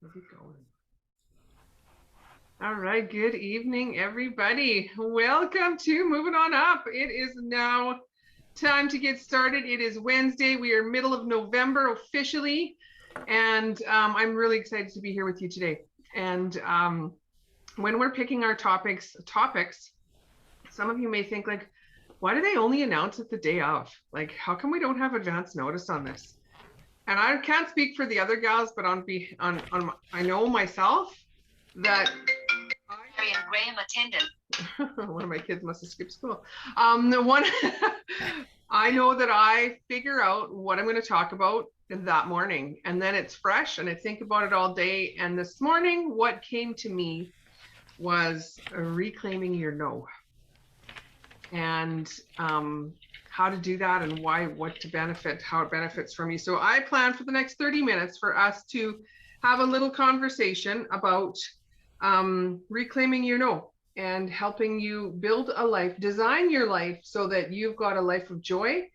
Where's it going? All right, good evening, everybody. Welcome to Moving On Up. It is now time to get started. It is Wednesday. We are middle of November officially, and I'm really excited to be here with you today. And when we're picking our topics, some of you may think like, why do they only announce it the day of? Like, how come we don't have advance notice on this? And I can't speak for the other gals, but I know myself that Marion Graham attendant. one of my kids must have skipped school. The one I know that I figure out what I'm going to talk about that morning, and then it's fresh, and I think about it all day. And this morning, what came to me was reclaiming your no, and how to do that, and why, what to benefit, how it benefits from you. So I plan for the next 30 minutes for us to have a little conversation about reclaiming your no and helping you build a life, design your life so that you've got a life of joy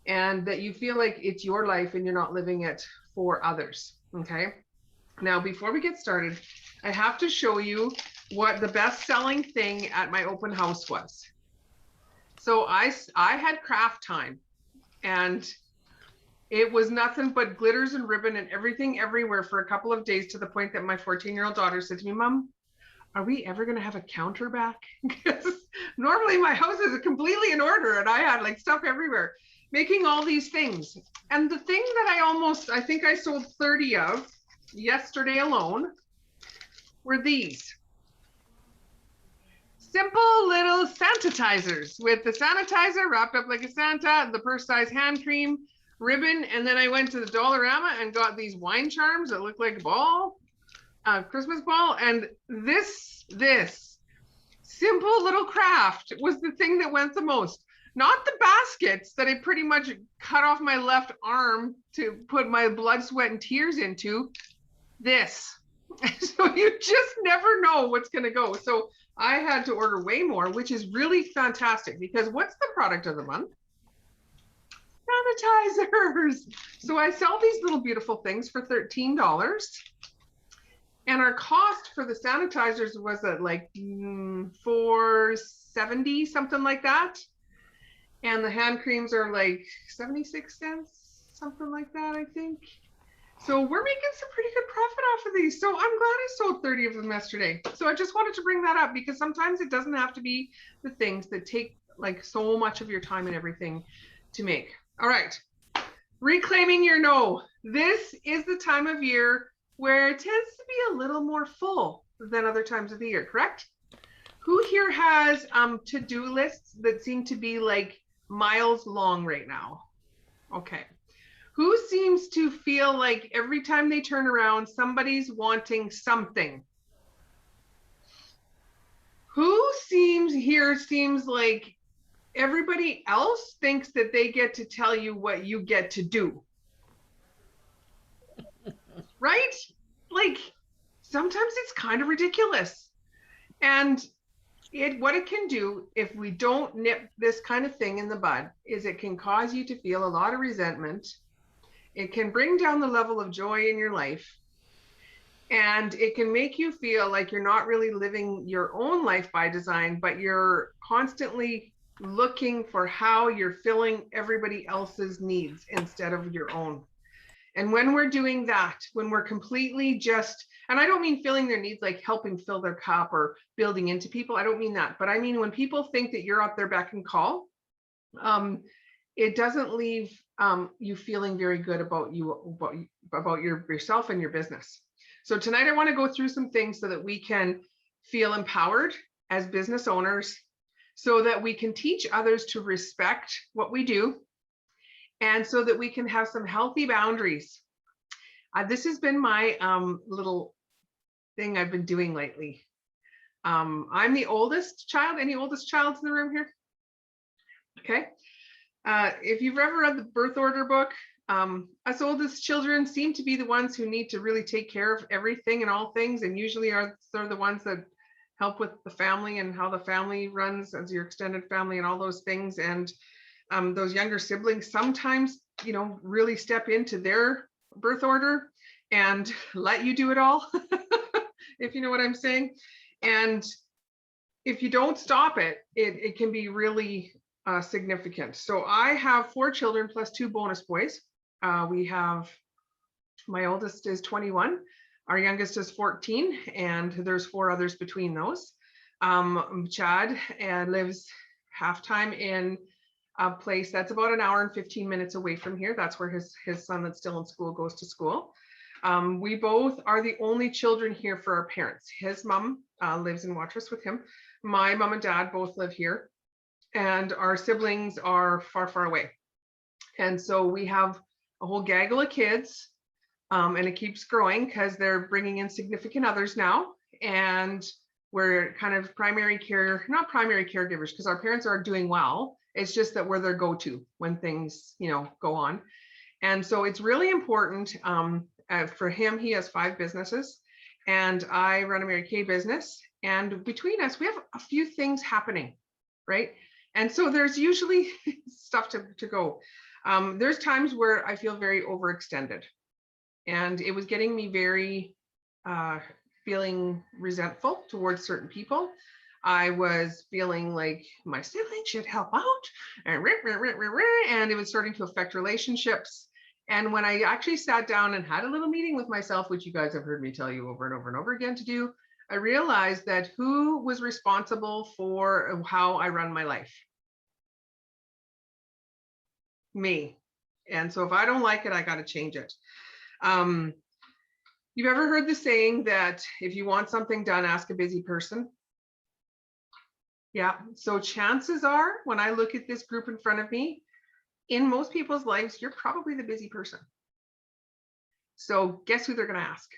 and that you feel like it's your life and you're not living it for others. Okay. Now, before we get started, I have to show you what the best-selling thing at my open house was. So I had craft time, and it was nothing but glitters and ribbon and everything everywhere for a couple of days, to the point that my 14-year-old daughter said to me, "Mom, are we ever going to have a counter back?" Because normally my house is completely in order, and I had like stuff everywhere, making all these things. And the thing that I think I sold 30 of yesterday alone were these simple little sanitizers with the sanitizer wrapped up like a Santa, the purse size hand cream, ribbon, and then I went to the Dollarama and got these wine charms that look like a ball, Christmas ball. And this simple little craft was the thing that went the most. Not the baskets that I pretty much cut off my left arm to put my blood, sweat, and tears into. This. So you just never know what's going to go. So I had to order way more, which is really fantastic, because what's the product of the month? Sanitizers. So I sell these little beautiful things for $13. And our cost for the sanitizers was at like $4.70, something like that. And the hand creams are like 76 cents, something like that, I think. So we're making some pretty good profit off of these. So I'm glad I sold 30 of them yesterday. So I just wanted to bring that up, because sometimes it doesn't have to be the things that take like so much of your time and everything to make. All right. Reclaiming your no. This is the time of year where it tends to be a little more full than other times of the year, correct? Who here has to-do lists that seem to be like miles long right now? Okay. Who seems to feel like every time they turn around, somebody's wanting something? Who seems like everybody else thinks that they get to tell you what you get to do? Right? Like, sometimes it's kind of ridiculous. And what it can do, if we don't nip this kind of thing in the bud, is it can cause you to feel a lot of resentment. It can bring down the level of joy in your life, and it can make you feel like you're not really living your own life by design, but you're constantly looking for how you're filling everybody else's needs instead of your own. And when we're doing that, when we're completely just, and I don't mean filling their needs like helping fill their cup or building into people, I don't mean that, but I mean when people think that you're up their beck and call, it doesn't leave you feeling very good about yourself and your business. So tonight I want to go through some things so that we can feel empowered as business owners, so that we can teach others to respect what we do, and so that we can have some healthy boundaries. This has been my little thing I've been doing lately. I'm the oldest child. Any oldest childs in the room here? Okay. If you've ever read the birth order book, us oldest children seem to be the ones who need to really take care of everything and all things, and usually are the ones that help with the family and how the family runs as your extended family and all those things. And those younger siblings sometimes, really step into their birth order and let you do it all, if you know what I'm saying. And if you don't stop it, it can be really significant. So I have 4 children plus 2 bonus boys. We have, my oldest is 21, our youngest is 14, and there's 4 others between those. Chad lives half-time in a place that's about an hour and 15 minutes away from here. That's where his son that's still in school goes to school. We both are the only children here for our parents. His mom lives in Watrous with him. My mom and dad both live here, and our siblings are far, far away. And so we have a whole gaggle of kids, and it keeps growing because they're bringing in significant others now. And we're kind of primary care, not primary caregivers, because our parents are doing well. It's just that we're their go-to when things, go on. And so it's really important for him. He has 5 businesses, and I run a Mary Kay business. And between us, we have a few things happening, right? And so there's usually stuff to go. There's times where I feel very overextended, and it was getting me very feeling resentful towards certain people. I was feeling like my siblings should help out, and it was starting to affect relationships. And when I actually sat down and had a little meeting with myself, which you guys have heard me tell you over and over and over again to do, I realized that who was responsible for how I run my life? Me. And so if I don't like it, I got to change it. You've ever heard the saying that if you want something done, ask a busy person? Yeah. So chances are, when I look at this group in front of me, in most people's lives, you're probably the busy person. So guess who they're going to ask?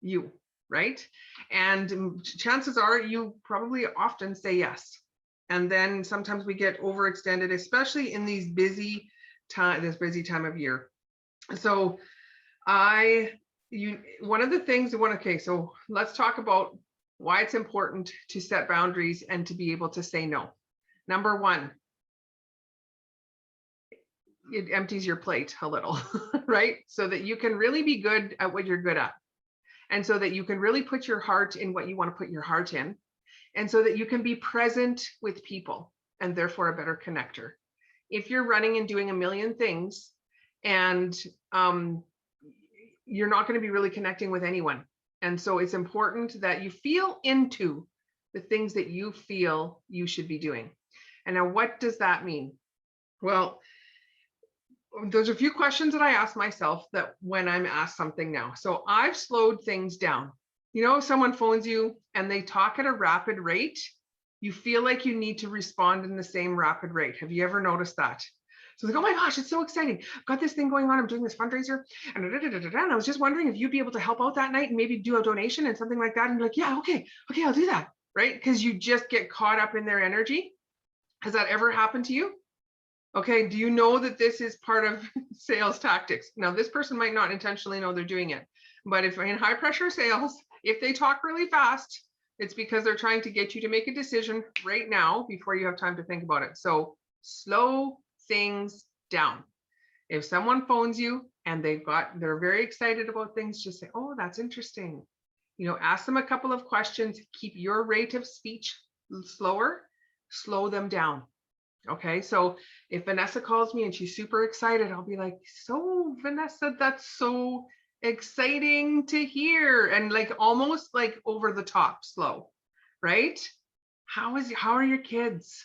You, right? And chances are you probably often say yes. And then sometimes we get overextended, especially in these busy time of year. So one of the things okay, so let's talk about why it's important to set boundaries and to be able to say no. Number 1, it empties your plate a little, right? So that you can really be good at what you're good at. And so that you can really put your heart in what you want to put your heart in. And so that you can be present with people and therefore a better connector. If you're running and doing a million things and you're not going to be really connecting with anyone. And so it's important that you feel into the things that you feel you should be doing. And now, what does that mean? Well, there's a few questions that I ask myself that when I'm asked something now. So I've slowed things down. If someone phones you and they talk at a rapid rate, you feel like you need to respond in the same rapid rate. Have you ever noticed that? So like, oh my gosh, it's so exciting. I've got this thing going on. I'm doing this fundraiser. And I was just wondering if you'd be able to help out that night and maybe do a donation and something like that. And be like, yeah, okay, I'll do that. Right? Because you just get caught up in their energy. Has that ever happened to you? Okay, do you know that this is part of sales tactics? Now, this person might not intentionally know they're doing it, but if in high pressure sales, if they talk really fast, it's because they're trying to get you to make a decision right now before you have time to think about it. So slow things down. If someone phones you and they're very excited about things, just say, oh, that's interesting. Ask them a couple of questions, keep your rate of speech slower, slow them down. Okay, so if Vanessa calls me and she's super excited, I'll be like, so Vanessa, that's so exciting to hear, and like almost like over the top slow, right? How are your kids?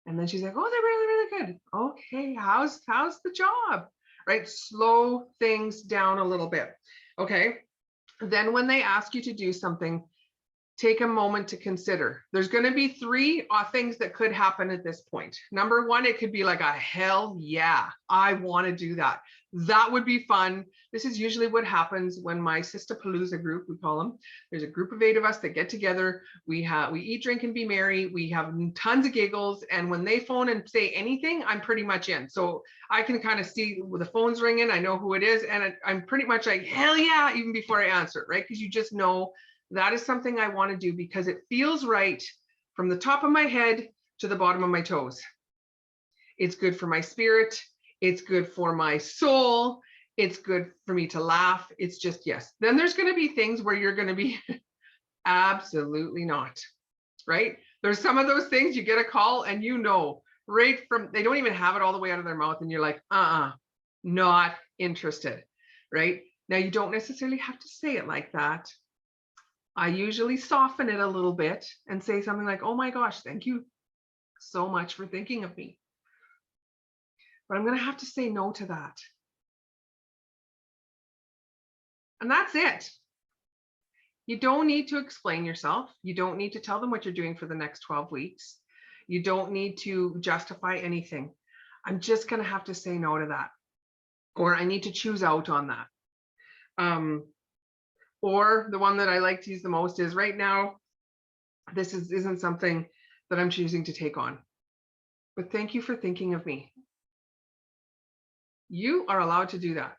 And then she's like, oh, they're really, really good. Okay, how's the job? Right? Slow things down a little bit. Okay. Then when they ask you to do something, take a moment to consider. There's going to be 3 things that could happen at this point. Number 1, it could be like a hell yeah, I want to do that. That would be fun. This is usually what happens when my Sistapalooza group, we call them. There's a group of 8 of us that get together. We eat, drink, and be merry. We have tons of giggles. And when they phone and say anything, I'm pretty much in. So I can kind of see the phone's ringing. I know who it is. And I'm pretty much like, hell yeah, even before I answer it, right? Because you just know that is something I want to do because it feels right from the top of my head to the bottom of my toes. It's good for my spirit. It's good for my soul. It's good for me to laugh. It's just, yes. Then there's going to be things where you're going to be absolutely not, right? There's some of those things you get a call and right from, they don't even have it all the way out of their mouth. And you're like, not interested, right? Now, you don't necessarily have to say it like that. I usually soften it a little bit and say something like, oh my gosh, thank you so much for thinking of me. But I'm going to have to say no to that. And that's it. You don't need to explain yourself. You don't need to tell them what you're doing for the next 12 weeks. You don't need to justify anything. I'm just going to have to say no to that. Or I need to choose out on that. Or the one that I like to use the most is right now, this isn't something that I'm choosing to take on. But thank you for thinking of me. You are allowed to do that.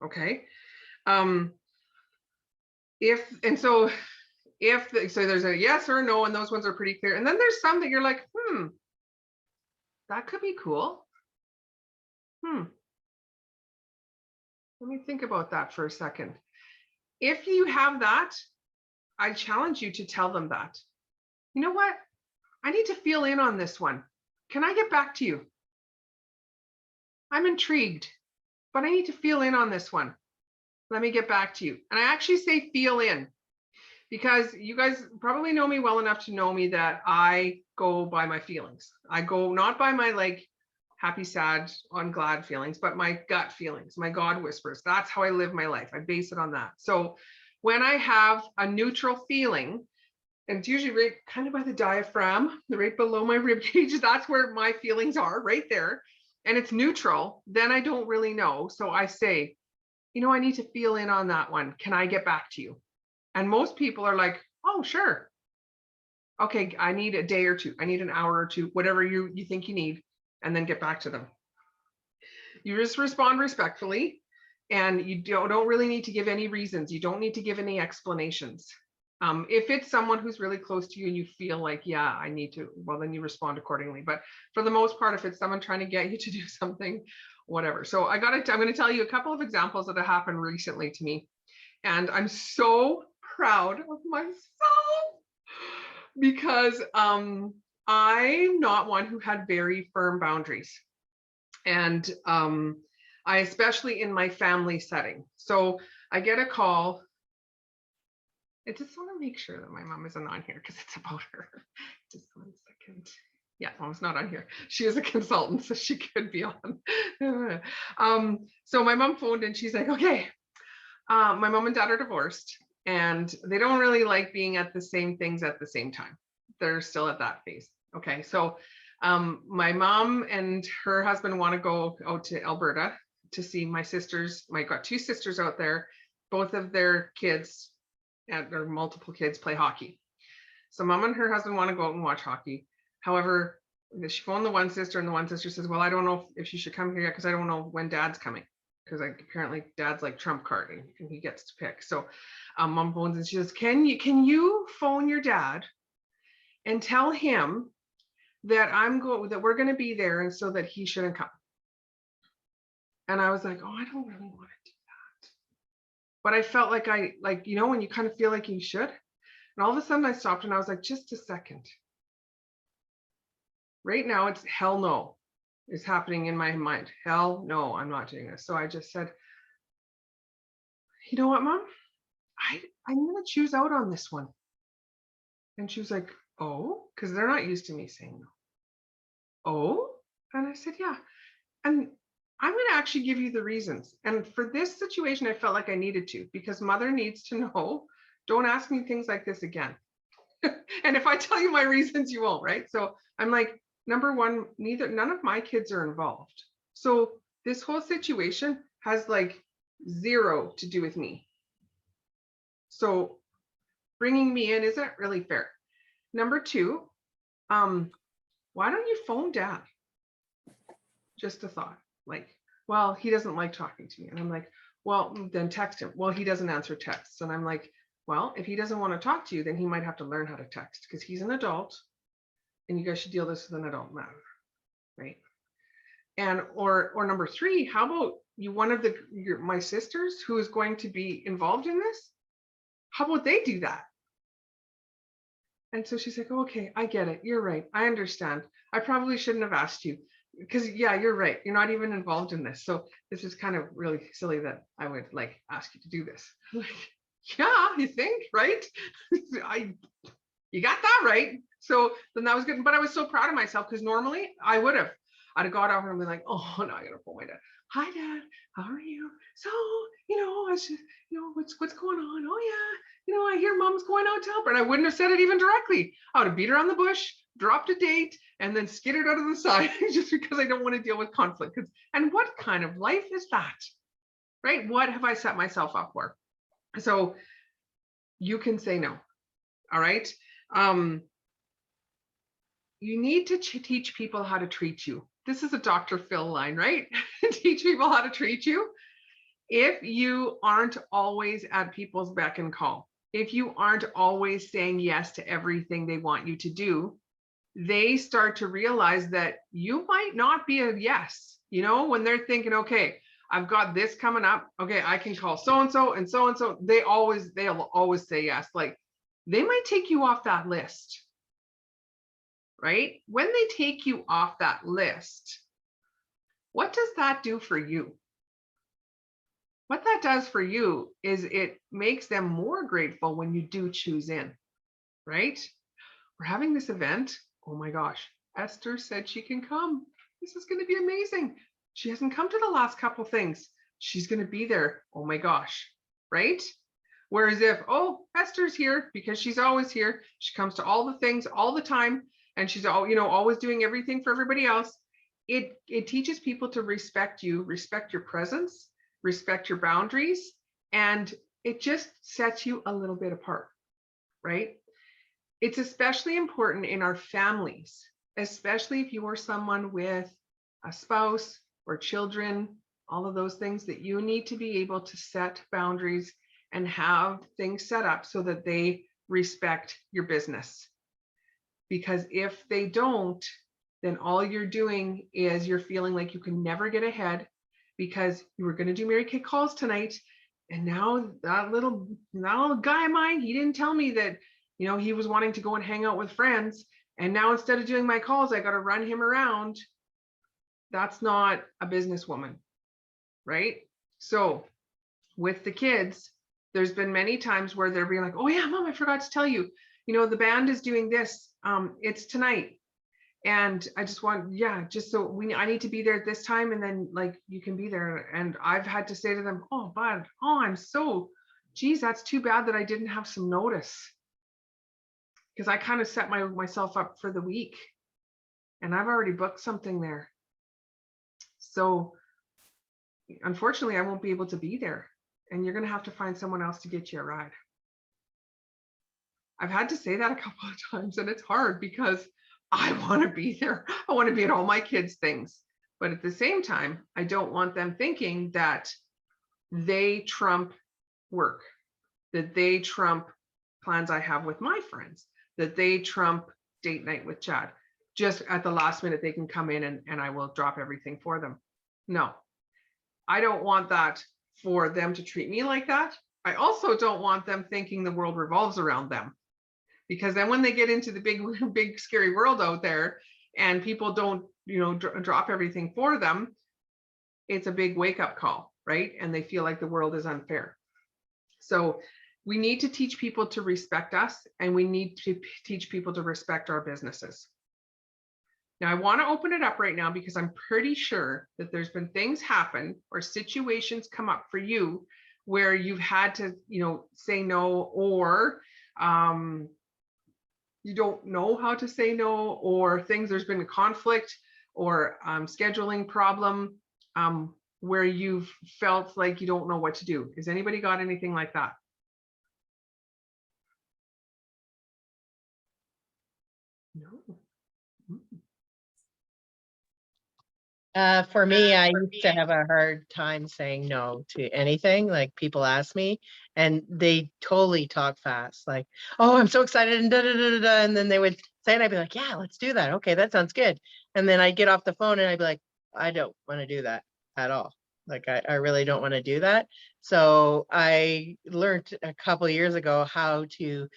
Okay. So there's a yes or a no, and those ones are pretty clear. And then there's some that you're like, that could be cool. Let me think about that for a second. If you have that, I challenge you to tell them that. You know what? I need to feel in on this one. Can I get back to you? I'm intrigued, but I need to feel in on this one. Let me get back to you. And I actually say feel in, because you guys probably know me well enough to know me that I go by my feelings. I go not by my like happy, sad, on glad feelings, but my gut feelings, my God whispers. That's how I live my life. I base it on that. So when I have a neutral feeling, and it's usually right kind of by the diaphragm, right below my rib cage, that's where my feelings are, right there. And it's neutral, then I don't really know. So I say, I need to feel in on that one. Can I get back to you? And most people are like, oh, sure. Okay, I need a day or two. I need an hour or two, whatever you think you need, and then get back to them. You just respond respectfully, and you don't really need to give any reasons. You don't need to give any explanations. If it's someone who's really close to you and you feel like, yeah, I need to, well, then you respond accordingly. But for the most part, if it's someone trying to get you to do something, whatever. So I'm going to tell you a couple of examples that have happened recently to me. And I'm so proud of myself because I'm not one who had very firm boundaries. And I, especially in my family setting. So I get a call. I just want to make sure that my mom isn't on here because it's about her. Just 1 second. Yeah, mom's not on here. She is a consultant, so she could be on. So my mom phoned and she's like, okay, my mom and dad are divorced and they don't really like being at the same things at the same time. They're still at that phase. Okay, so my mom and her husband want to go out to Alberta to see my sisters. I got 2 sisters out there. Both of their kids or multiple kids play hockey. So mom and her husband want to go out and watch hockey. However, she phoned the one sister and the one sister says, well, I don't know if she should come here yet because I don't know when dad's coming. Because apparently dad's like trump card and he gets to pick. So mom phones and she says, can you phone your dad and tell him that that we're going to be there and so that he shouldn't come. And I was like, oh, I don't really want to do that. But I felt like when you kind of feel like you should. And all of a sudden I stopped and I was like, just a second. Right now it's hell no is happening in my mind. Hell no, I'm not doing this. So I just said, you know what, mom? I'm going to choose out on this one. And she was like, oh, because they're not used to me saying no. Oh, and I said, yeah. And I'm going to actually give you the reasons. And for this situation, I felt like I needed to, because mother needs to know, don't ask me things like this again. And if I tell you my reasons, you won't, right? So I'm like, number one, none of my kids are involved. So this whole situation has like 0 to do with me. So bringing me in isn't really fair. Number 2, why don't you phone dad? Just a thought, like, well, he doesn't like talking to me. And I'm like, well, then text him. Well, he doesn't answer texts. And I'm like, well, if he doesn't want to talk to you, then he might have to learn how to text because he's an adult and you guys should deal this with an adult matter, right? And or number 3, how about one of my sisters who is going to be involved in this, how about they do that? And so she's like, oh, okay, I get it. You're right. I understand. I probably shouldn't have asked you because yeah, you're right. You're not even involved in this. So this is kind of really silly that I would like ask you to do this. Like, yeah, you think, right? You got that right. So then that was good. But I was so proud of myself because normally I'd have got over and been like, oh, now I gotta pull my dad. Hi, Dad. How are you? So, I was just, what's going on? Oh yeah, I hear Mom's going out to help her. And I wouldn't have said it even directly. I would have beat her on the bush, dropped a date, and then skittered out of the side just because I don't want to deal with conflict. And what kind of life is that? Right? What have I set myself up for? So you can say no. All right. You need to teach people how to treat you. This is a Dr. Phil line, right? Teach people how to treat you. If you aren't always at people's beck and call, if you aren't always saying yes to everything they want you to do, they start to realize that you might not be a yes. When they're thinking, okay, I've got this coming up. Okay, I can call so-and-so and so-and-so. They'll always say yes. Like they might take you off that list, right? When they take you off that list, what does that do for you? What that does for you is it makes them more grateful when you do choose in, right? We're having this event. Oh my gosh, Esther said she can come. This is going to be amazing. She hasn't come to the last couple things. She's going to be there. Oh my gosh, right? Whereas if, oh, Esther's here because she's always here. She comes to all the things all the time. And she's always doing everything for everybody else. It teaches people to respect you, respect your presence, respect your boundaries, and it just sets you a little bit apart, right? It's especially important in our families, especially if you are someone with a spouse or children, all of those things that you need to be able to set boundaries and have things set up so that they respect your business. Because if they don't, then all you're doing is you're feeling like you can never get ahead because you were going to do Mary Kay calls tonight. And now that little guy of mine, he didn't tell me that, he was wanting to go and hang out with friends. And now instead of doing my calls, I got to run him around. That's not a businesswoman, right? So with the kids, there's been many times where they're being like, oh yeah, Mom, I forgot to tell you, the band is doing this. It's tonight. And I just want, just so I need to be there at this time. And then like, you can be there. And I've had to say to them, oh, bud, I'm so, geez, that's too bad that I didn't have some notice. Because I kind of set myself up for the week and I've already booked something there. So unfortunately, I won't be able to be there and you're going to have to find someone else to get you a ride. I've had to say that a couple of times and it's hard because I want to be there. I want to be at all my kids' things. But at the same time, I don't want them thinking that they trump work, that they trump plans I have with my friends, that they trump date night with Chad. Just at the last minute, they can come in and I will drop everything for them. No, I don't want that for them to treat me like that. I also don't want them thinking the world revolves around them. Because then when they get into the big, scary world out there and people don't, drop everything for them, it's a big wake up call, right? And they feel like the world is unfair. So we need to teach people to respect us and we need to teach people to respect our businesses. Now, I want to open it up right now because I'm pretty sure that there's been things happen or situations come up for you where you've had to, say no or, you don't know how to say no or there's been a conflict or scheduling problem where you've felt like you don't know what to do. Has anybody got anything like that? No. For me, I used to have a hard time saying no to anything. Like people ask me and they totally talk fast. Like, oh, I'm so excited and da da da da. And then they would say, and I'd be like, yeah, let's do that. Okay, that sounds good. And then I'd get off the phone and I'd be like, I don't want to do that at all. Like, I really don't want to do that. So I learned a couple of years ago how to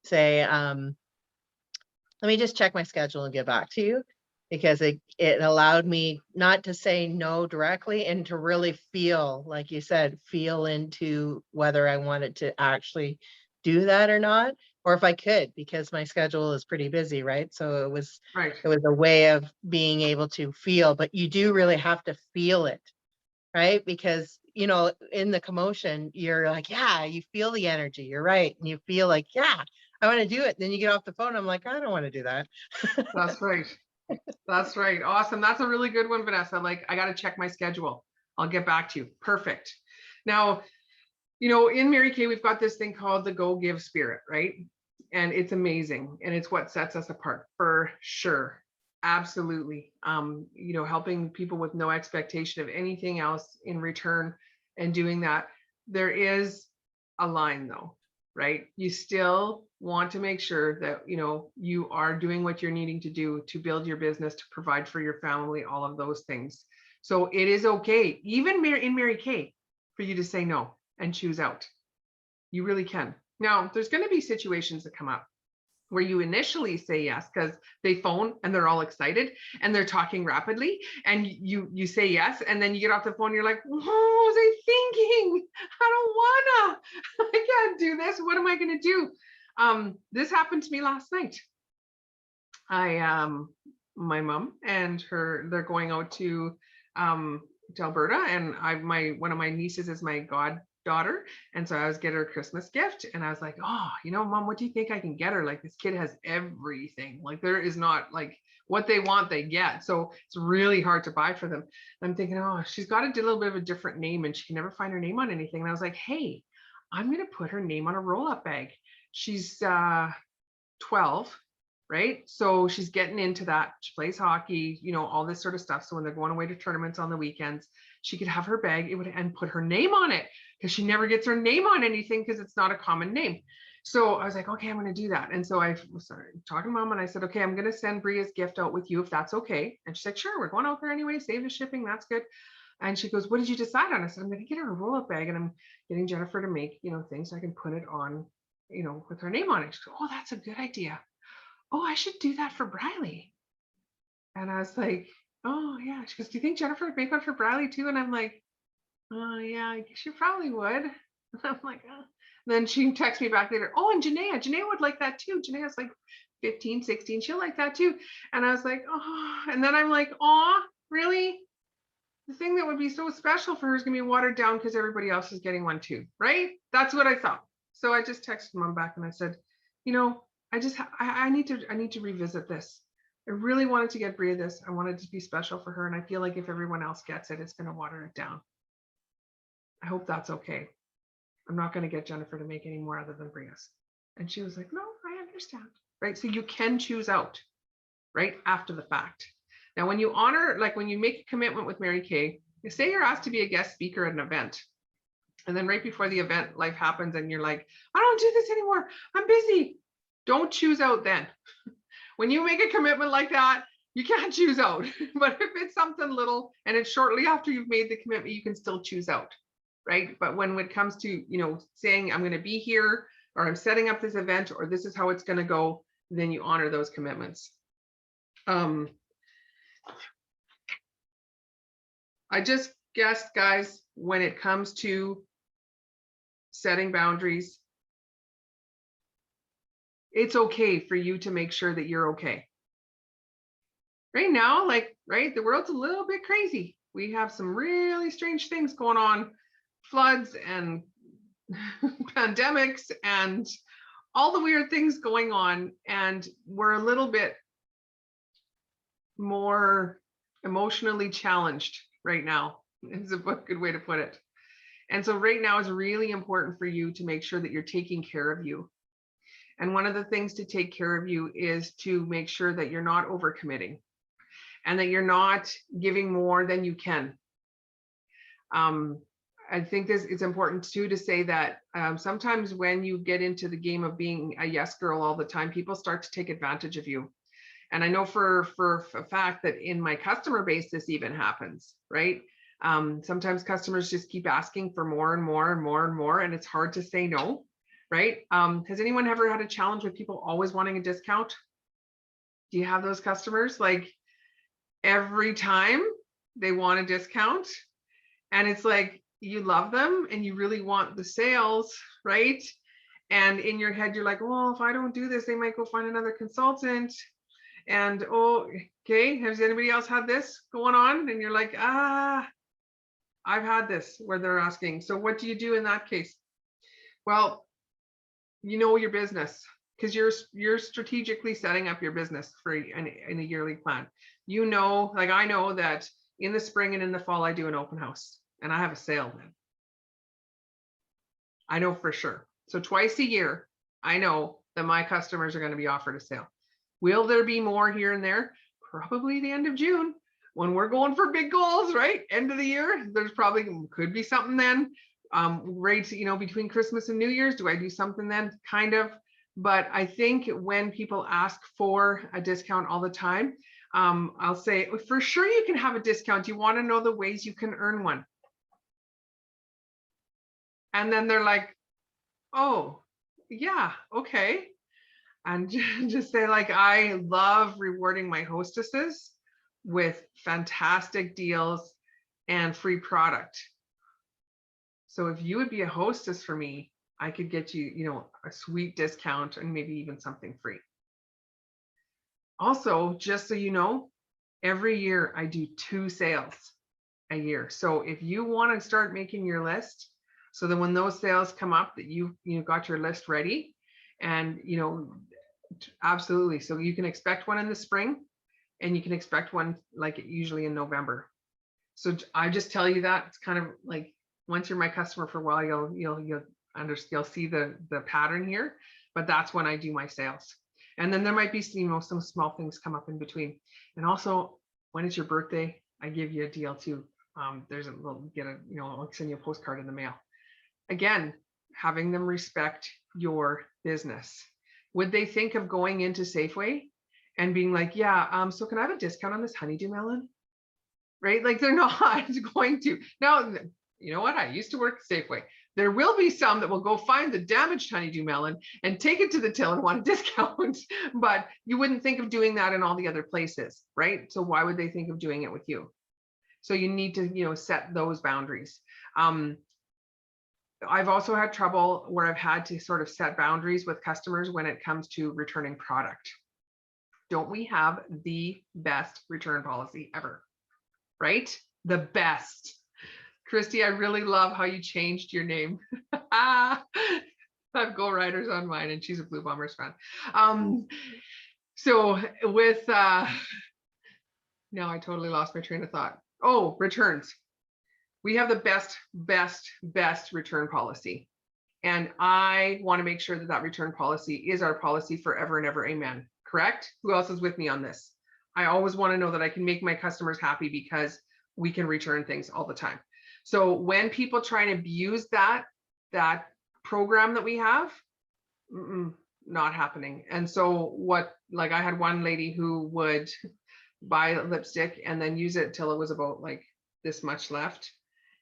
say, let me just check my schedule and get back to you, because it allowed me not to say no directly and to really feel, like you said, feel into whether I wanted to actually do that or not, or if I could, because my schedule is pretty busy, right? So Right. it was a way of being able to feel, but you do really have to feel it, right? Because, in the commotion, you're like, yeah, you feel the energy. You're right. And you feel like, yeah, I want to do it. Then you get off the phone. I'm like, I don't want to do that. That's right. That's right. Awesome. That's a really good one, Vanessa. Like, I got to check my schedule. I'll get back to you. Perfect. Now, in Mary Kay, we've got this thing called the Go Give Spirit, right? And it's amazing. And it's what sets us apart for sure. Absolutely. Helping people with no expectation of anything else in return and doing that. There is a line though, right? You still want to make sure that, you are doing what you're needing to do to build your business, to provide for your family, all of those things. So it is okay, even in Mary Kay, for you to say no and choose out. You really can. Now, there's going to be situations that come up where you initially say yes because they phone and they're all excited and they're talking rapidly, and you say yes, and then you get off the phone and you're like, what was I thinking? I don't wanna. I can't do this. What am I going to do? This happened to me last night. My mom and they're going out to Alberta, and one of my nieces is my goddaughter, and so I was getting her a Christmas gift, and I was like, oh, Mom, what do you think I can get her? Like, this kid has everything. Like, there is not, like, what they want they get, so it's really hard to buy for them. I'm thinking, oh, she's got a little bit of a different name and she can never find her name on anything. And I was like, hey, I'm gonna put her name on a roll-up bag. She's 12, right? So she's getting into that. She plays hockey, all this sort of stuff. So when they're going away to tournaments on the weekends, she could have her bag and put her name on it, because she never gets her name on anything because it's not a common name. So I was like, okay, I'm going to do that. And so I started talking to Mom, and I said, okay, I'm going to send Bria's gift out with you if that's okay. And she's like, sure, we're going out there anyway. Save the shipping. That's good. And she goes, what did you decide on? I said, I'm going to get her a roll-up bag, and I'm getting Jennifer to make, things so I can put it on, with her name on it. She goes, oh, that's a good idea. Oh, I should do that for Briley. And I was like, oh yeah. She goes, do you think Jennifer would make one for Briley too? And I'm like, oh yeah, she probably would. And I'm like, oh. Then she texts me back later, oh, and Janaea would like that too. Janaea's like 15, 16. She'll like that too. And I was like, oh, and then I'm like, oh, really? The thing that would be so special for her is gonna be watered down because everybody else is getting one too, right? That's what I thought. So I just texted Mom back and I said, I need to revisit this. I really wanted to get Bria this. I wanted it to be special for her. And I feel like if everyone else gets it, it's going to water it down. I hope that's okay. I'm not going to get Jennifer to make any more other than Bria's. And she was like, no, I understand. Right. So you can choose out right after the fact. Now, when you honor, like when you make a commitment with Mary Kay, you say you're asked to be a guest speaker at an event. And then right before the event, life happens and you're like, I don't do this anymore. I'm busy. Don't choose out then. When you make a commitment like that, you can't choose out. But if it's something little and it's shortly after you've made the commitment, you can still choose out, right? But when it comes to, saying I'm going to be here, or I'm setting up this event, or this is how it's going to go, then you honor those commitments. I just guessed, guys, when it comes to setting boundaries, it's okay for you to make sure that you're okay. Right now, the world's a little bit crazy. We have some really strange things going on, floods and pandemics and all the weird things going on. And we're a little bit more emotionally challenged right now, is a good way to put it. And so right now is really important for you to make sure that you're taking care of you. And one of the things to take care of you is to make sure that you're not overcommitting and that you're not giving more than you can. I think it's important too to say that sometimes when you get into the game of being a yes girl all the time, people start to take advantage of you. And I know for a fact that in my customer base, this even happens, right? Sometimes customers just keep asking for more and more and more and more, and it's hard to say no, right? Has anyone ever had a challenge with people always wanting a discount? Do you have those customers? Like every time they want a discount, and it's like you love them and you really want the sales, right? And in your head, you're like, well, if I don't do this, they might go find another consultant. And oh, okay, has anybody else had this going on? And you're like, I've had this where they're asking. So what do you do in that case? Well, you know your business, because you're strategically setting up your business for in a yearly plan. You know, like I know that in the spring and in the fall, I do an open house and I have a sale then. I know for sure. So twice a year, I know that my customers are going to be offered a sale. Will there be more here and there? Probably the end of June when we're going for big goals, right? End of the year, there's probably could be something then. Right, you know, between Christmas and New Year's, do I do something then? Kind of. But I think when people ask for a discount all the time, I'll say, for sure you can have a discount. You want to know the ways you can earn one. And then they're like, oh, yeah, okay. And just say, like, I love rewarding my hostesses with fantastic deals and free product. So if you would be a hostess for me, I could get you, you know, a sweet discount and maybe even something free. Also, just so you know, every year I do 2 sales a year. So if you want to start making your list, so that when those sales come up, that you got your list ready, and you know, absolutely. So you can expect one in the spring, and you can expect one like usually in November. So I just tell you that it's kind of like once you're my customer for a while, you'll see the pattern here. But that's when I do my sales, and then there might be some small things come up in between. And also, when it's your birthday, I give you a deal too. There's I'll send you a postcard in the mail. Again, having them respect your business. Would they think of going into Safeway and being like, yeah, so can I have a discount on this honeydew melon? Right? Like they're not going to. Now, you know what? I used to work at Safeway. There will be some that will go find the damaged honeydew melon and take it to the till and want a discount, but you wouldn't think of doing that in all the other places, right? So why would they think of doing it with you? So you need to, set those boundaries. I've also had trouble where I've had to sort of set boundaries with customers when it comes to returning product. Don't we have the best return policy ever? Right? The best. Christy, I really love how you changed your name. I have Go Riders on mine, and she's a Blue Bombers fan. So with, now I totally lost my train of thought. Oh, returns. We have the best return policy. And I want to make sure that return policy is our policy forever and ever. Amen. Correct? Who else is with me on this? I always want to know that I can make my customers happy because we can return things all the time. So when people try and abuse that program that we have, not happening. And so I had one lady who would buy lipstick and then use it till it was about like this much left.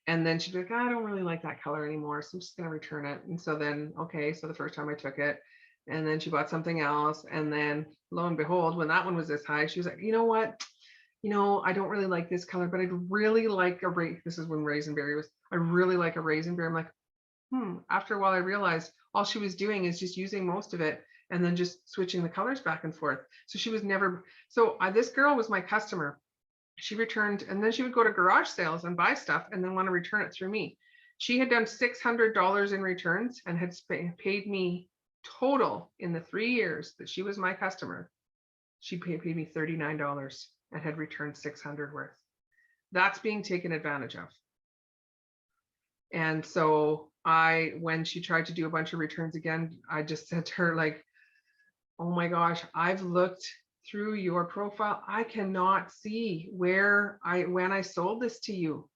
And then she'd be like, I don't really like that color anymore, so I'm just going to return it. And so then, okay, so the first time I took it, and then she bought something else. And then lo and behold, when that one was this high, she was like, you know what? I don't really like this color, but I'd really like this is when Raisinberry was, I really like a Raisinberry. I'm like, After a while, I realized all she was doing is just using most of it and then just switching the colors back and forth. So she was never, this girl was my customer. She returned, and then she would go to garage sales and buy stuff and then want to return it through me. She had done $600 in returns and had paid me total in the 3 years that she was my customer. She paid me $39 and had returned $600 worth. That's being taken advantage of. And so when she tried to do a bunch of returns again, I just said to her, like, oh my gosh, I've looked through your profile. I cannot see when I sold this to you.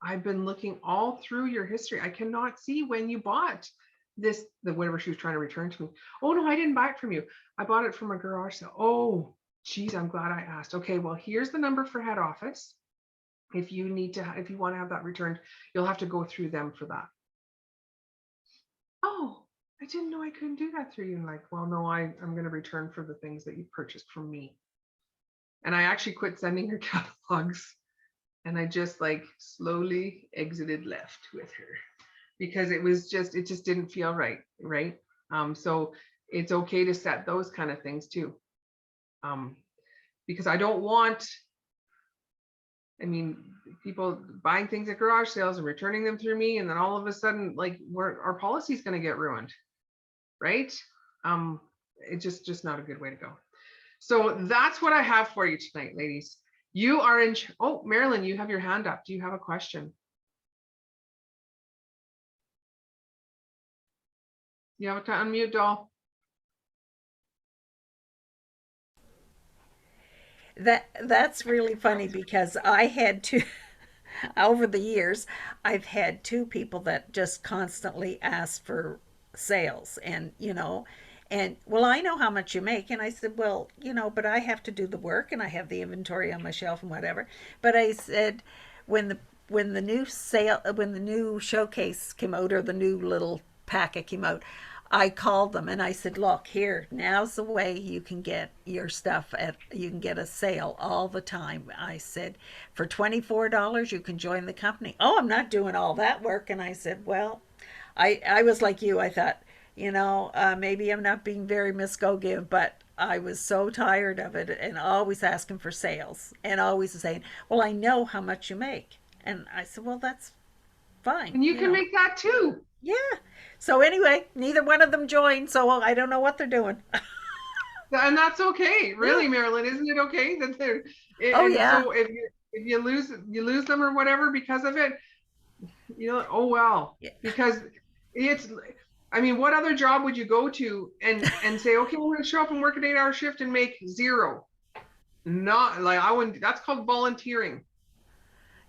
I've been looking all through your history. I cannot see when you bought this, whatever she was trying to return to me. Oh no, I didn't buy it from you. I bought it from a garage sale. Oh, geez, I'm glad I asked. Okay, well, here's the number for head office. if you want to have that returned, you'll have to go through them for that. Oh, I didn't know I couldn't do that through you. And like, well, no, I'm going to return for the things that you purchased from me. And I actually quit sending her catalogs, and I just like slowly exited left with her, because it just didn't feel right. So it's okay to set those kind of things too. Because I don't want, I mean, people buying things at garage sales and returning them through me, and then all of a sudden, like, our policy is going to get ruined, right? It's just not a good way to go. So that's what I have for you tonight, ladies. You are in. Oh, Marilyn, you have your hand up. Do you have a question? You have to unmute, doll. That's really funny because I had to over the years I've had two people that just constantly ask for sales, and and well, I know how much you make, and I said, well, but I have to do the work and I have the inventory on my shelf and whatever. But I said, when the new showcase came out, or the new little packet came out, I called them and I said, look, here, now's the way you can get your stuff you can get a sale all the time. I said, for $24, you can join the company. Oh, I'm not doing all that work. And I said, well, I was like you. I thought, maybe I'm not being very Miss Go Give, but I was so tired of it, and always asking for sales and always saying, well, I know how much you make. And I said, well, that's fine. And you can make that too. Yeah. So anyway, neither one of them joined, so I don't know what they're doing. And that's okay, really, Yeah. Marilyn. Isn't it okay that they're? Oh And yeah. so if you lose them or whatever because of it, oh well, Yeah. because it's. I mean, what other job would you go to and say, okay, I'm going to show up and work an 8-hour shift and make zero? Not like, I wouldn't. That's called volunteering.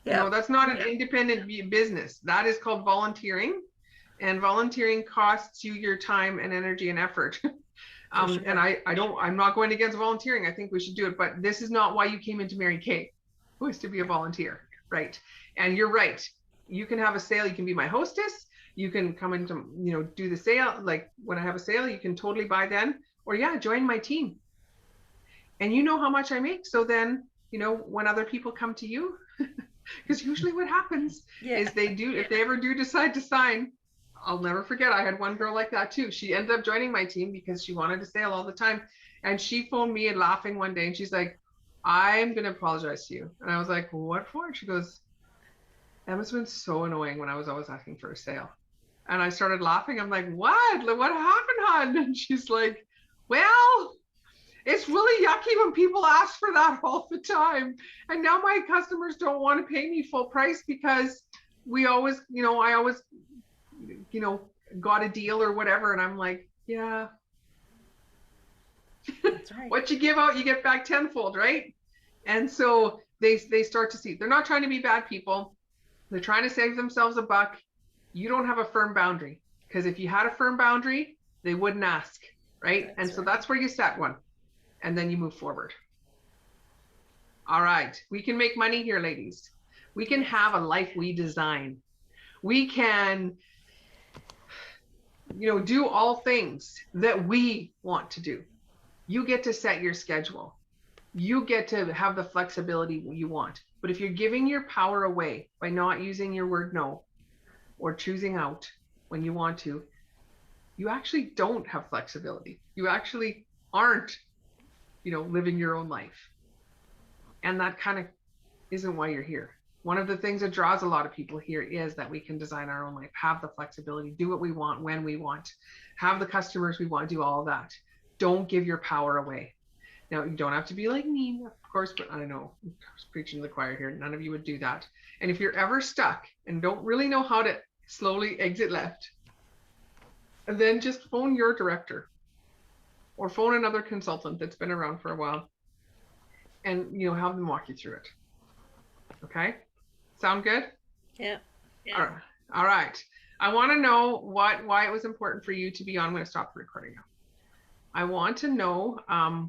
Yeah. That's not an independent business. That is called volunteering, and volunteering costs you your time and energy and effort. Sure. And I'm not going against volunteering. I think we should do it, but this is not why you came into Mary Kay, was to be a volunteer, right? And you're right. You can have a sale. You can be my hostess. You can come into, do the sale. Like when I have a sale, you can totally buy then, or join my team. And you know how much I make. So then, when other people come to you, because usually what happens is if they ever do decide to sign, I'll never forget, I had one girl like that too. She ended up joining my team because she wanted to sale all the time. And she phoned me and laughing one day, and she's like, I'm going to apologize to you. And I was like, what for? She goes, Emma's been so annoying when I was always asking for a sale. And I started laughing. I'm like, what? Like, what happened, hon? And she's like, well, it's really yucky when people ask for that all the time. And now my customers don't want to pay me full price because I always, got a deal or whatever. And I'm like, yeah. That's right. What you give out, you get back tenfold, right? And so they start to see, they're not trying to be bad people. They're trying to save themselves a buck. You don't have a firm boundary, because if you had a firm boundary, they wouldn't ask, right? So that's where you set one, and then you move forward. All right, we can make money here, ladies. We can have a life we design. We can, do all things that we want to do. You get to set your schedule. You get to have the flexibility you want. But if you're giving your power away by not using your word no, or choosing out when you want to, you actually don't have flexibility. You actually aren't, living your own life. And that kind of isn't why you're here. One of the things that draws a lot of people here is that we can design our own life, have the flexibility, do what we want when we want, have the customers we want, do all of that. Don't give your power away. Now, you don't have to be like me, of course, but I know, I was preaching to the choir here. None of you would do that. And if you're ever stuck and don't really know how to slowly exit left, and then just phone your director or phone another consultant that's been around for a while, and have them walk you through it. Okay, sound good? Yeah. All right. I want to know why it was important for you to be on. I'm going to stop the recording now. I want to know